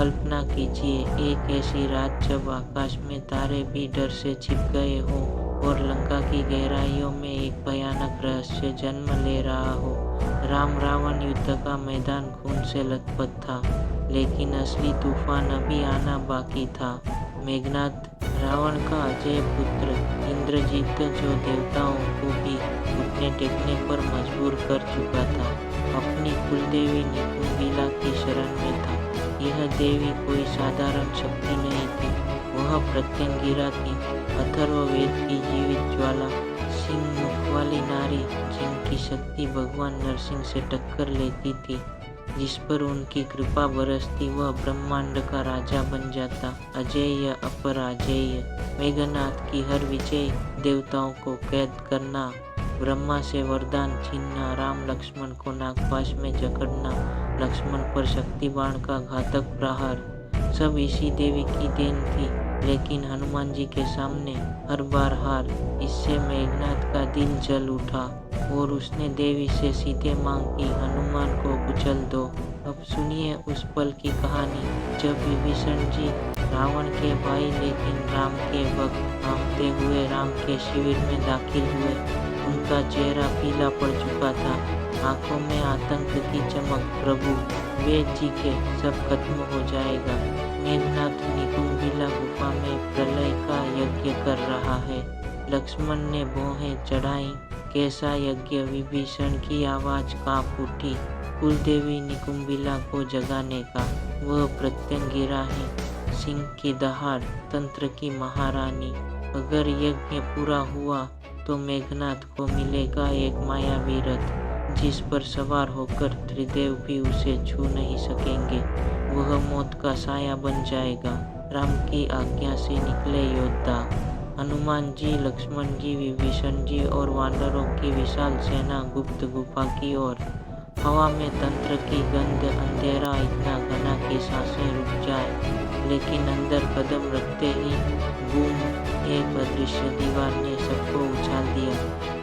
कल्पना कीजिए एक ऐसी रात जब आकाश में तारे भी डर से छिप गए हों और लंका की गहराइयों में एक भयानक रहस्य जन्म ले रहा हो। राम रावण युद्ध का मैदान खून से लथपथ था, लेकिन असली तूफान अभी आना बाकी था। मेघनाद रावण का अजय पुत्र इंद्रजीत, जो देवताओं को भी घुटने टेकने पर मजबूर कर चुका था, अपनी कुलदेवी निकुंभिला की शरण में था। यह देवी कोई साधारण शक्ति नहीं थी, वह प्रत्यंगिरा थी, अथर्ववेद की जीवित ज्वाला, सिंह मुख वाली नारी, जिनकी शक्ति भगवान नरसिंह से टक्कर लेती थी। जिस पर उनकी कृपा बरसती वह ब्रह्मांड का राजा बन जाता, अजेय अपराजेय। मेघनाद की हर विजय, देवताओं को कैद करना, ब्रह्मा से वरदान छीनना, राम लक्ष्मण को नागपाश में जकड़ना, लक्ष्मण पर शक्ति बाण का घातक प्रहार, सब इसी देवी की देन थी। लेकिन हनुमान जी के सामने हर बार हार। इससे मेघनाद का दिल जल उठा और उसने देवी से सीधे मांग की, हनुमान को कुचल दो। अब सुनिए उस पल की कहानी जब विभीषण जी, रावण के भाई लेकिन राम के भक्त, कांपते हुए राम के शिविर में दाखिल हुए। उनका चेहरा पीला पड़ चुका था, आंखों में आतंक की चमक। प्रभु, वेद जी के सब खत्म हो जाएगा। मेघनाद निकुंभिला गुफा में प्रलय का यज्ञ कर रहा है। लक्ष्मण ने भौहें चढ़ाई, कैसा यज्ञ। विभीषण की आवाज कांप उठी, कुलदेवी निकुंभिला को जगाने का। वह प्रत्यंगिरा है, सिंह की दहाड़, तंत्र की महारानी। अगर यज्ञ पूरा हुआ तो मेघनाद को मिलेगा एक मायावी रथ, जिस पर सवार होकर त्रिदेव भी उसे छू नहीं सकेंगे। वह मौत का साया बन जाएगा। राम की आज्ञा से निकले योद्धा, हनुमान जी, लक्ष्मण जी, विभीषण जी और वानरों की विशाल सेना गुप्त गुफा की ओर। हवा में तंत्र की गंध, अंधेरा इतना घना कि सांसें रुक जाए, लेकिन अंदर कदम रखते ही बूम, एक अदृश्य दीवार ने सबको उछाल दिया।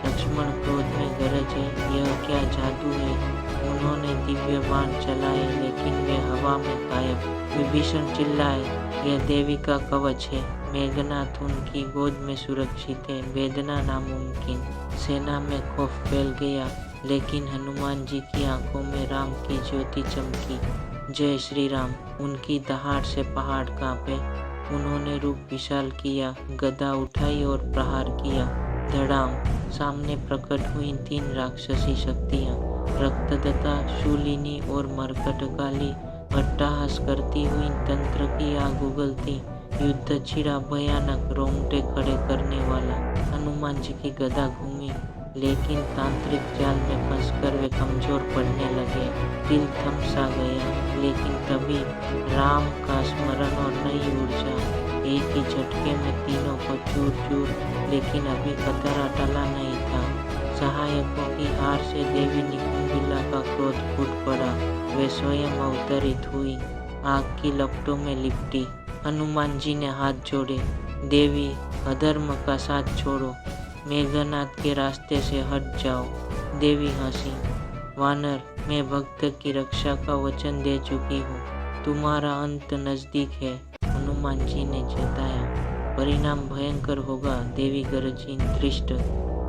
लक्ष्मण क्रोध में गरजे, यह क्या जादू है। उन्होंने दिव्य बाण चलाए, लेकिन वे हवा में गायब। विभीषण चिल्लाए, यह देवी का कवच है। मेघनाद उनकी गोद में सुरक्षित है, वेदना नामुमकिन। सेना में खौफ फैल गया, लेकिन हनुमान जी की आंखों में राम की ज्योति चमकी। जय श्री राम। उनकी दहाड़ से पहाड़ कांपे। उन्होंने रूप विशाल किया, गदा उठाई और प्रहार किया। धड़ाम, सामने प्रकट हुई 3 राक्षसी शक्तियां, रक्तदत्ता, शूलिनी और मरकटकाली। अट्टहास करती हुई तंत्र की आग उगलती। युद्ध छिड़ा भयानक, रोंगटे खड़े करने वाला। हनुमान जी की गदा घूमी, लेकिन तांत्रिक जाल में फंसकर वे कमजोर पड़ने लगे। दिल थम सा गया, लेकिन तभी राम का स्मरण और नई ऊर्जा। एक ही झटके में तीनों को चूर चूर, लेकिन अभी खतरा टला नहीं था। सहायकों की हार से देवी निकुंभिला का क्रोध फूट पड़ा। वे स्वयं अवतरित हुई, आग की लपटों में लिपटी। हनुमान जी ने हाथ जोड़े, देवी, अधर्म का साथ छोड़ो, मेघनाद के रास्ते से हट जाओ। देवी हंसी, वानर, मैं भक्त की रक्षा का वचन दे चुकी हूँ, तुम्हारा अंत नजदीक है। हनुमान जी ने चेताया, परिणाम भयंकर होगा। देवी गरजी, दृष्ट,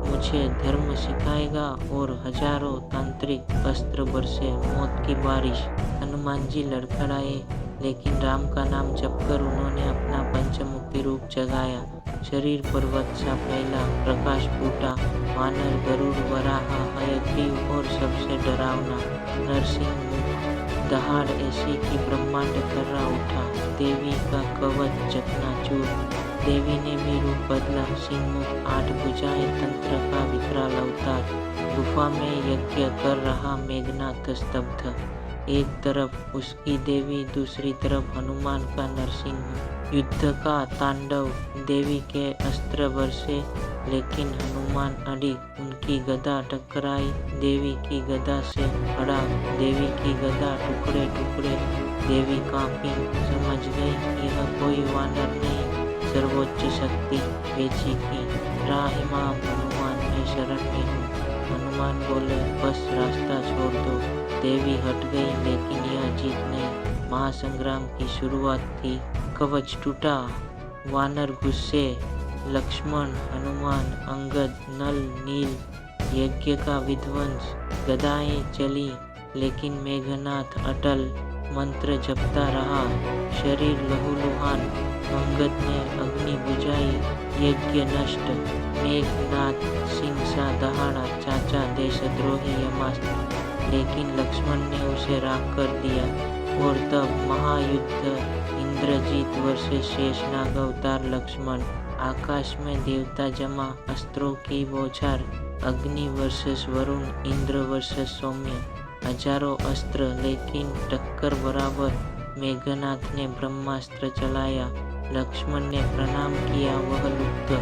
मुझे धर्म सिखाएगा। और हजारों तांत्रिक अस्त्र बरसे, मौत की बारिश। हनुमान जी लड़खड़ाए, लेकिन राम का नाम जपकर उन्होंने अपना पंचमुखी रूप जगाया। शरीर पर्वत सा फैला, प्रकाश फूटा। वानर, गरुड़, वराह, हयग्रीव और सबसे डरावना नरसिंह मुख। दहाड़ ऐसी कि ब्रह्मांड थर्रा उठा। देवी का कवच चकनाचूर। देवी ने भी रूप बदला, सिंह मुख, 8 भुजाएं, तंत्र का विकराल अवतार। गुफा में यज्ञ कर रहा मेघनाद स्तब्ध। एक तरफ उसकी देवी, दूसरी तरफ हनुमान का नरसिंह। युद्ध का तांडव। देवी के अस्त्र बरसे, लेकिन हनुमान अडिग। उनकी गदा टकराई, देवी की गदा से खड़ा। देवी की गदा टुकड़े टुकड़े। देवी कांपी, समझ गई यह कोई वानर नहीं, सर्वोच्च शक्ति बेची की। त्राहिमाम हनुमान, मैं शरण में हूँ। हनुमान बोले, बस रास्ता छोड़ दो। देवी हट गई, लेकिन यह जीत नहीं। महासंग्राम की शुरुआत थी। कवच टूटा, वानर गुस्से, लक्ष्मण, हनुमान, अंगद, नल, नील, यज्ञ का विध्वंस, गदाएं चली, लेकिन मेघनाथ अटल मंत्र जपता रहा। शरीर लहूलुहान, अंगद ने अग्नि बुझाई, यज्ञ नष्ट। मेघनाथ सिंह सा दहाड़ा, चाचा देशद्रोही यमास्त्र, लेकिन लक्ष्मण ने उसे राख कर दिया। और तब महायुद्ध, इंद्रजीत वर्सेस शेषनाग अवतार लक्ष्मण, आकाश में देवता जमा, अस्त्रों की बौछार, अग्नि वर्सेस वरुण, इंद्र वर्सेस सौम्य, हजारों अस्त्र लेकिन टक्कर बराबर। मेघनाथ ने ब्रह्मास्त्र चलाया, लक्ष्मण ने प्रणाम किया, वह लुप्त।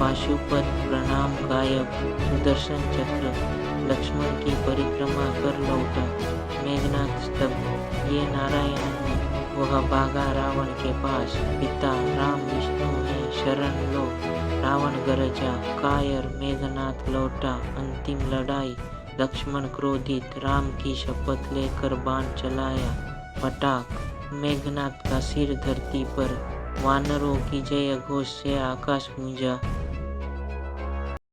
पाशुपत प्रणाम गायब, सुदर्शन चक्र, लक्ष्मण की परिक्रमा कर लौटा। मेघनाथ स्तब्ध, ये नारायण है। वह भागा रावण के पास, पिता राम विष्णु है, शरण लो। रावण गरजा, कायर, मेघनाथ लौटा। अंतिम लड़ाई, लक्ष्मण क्रोधित, राम की शपथ लेकर बाण चलाया। पटाक, मेघनाथ का सिर धरती पर, वानरों की जय घोष से आकाश गूंजा।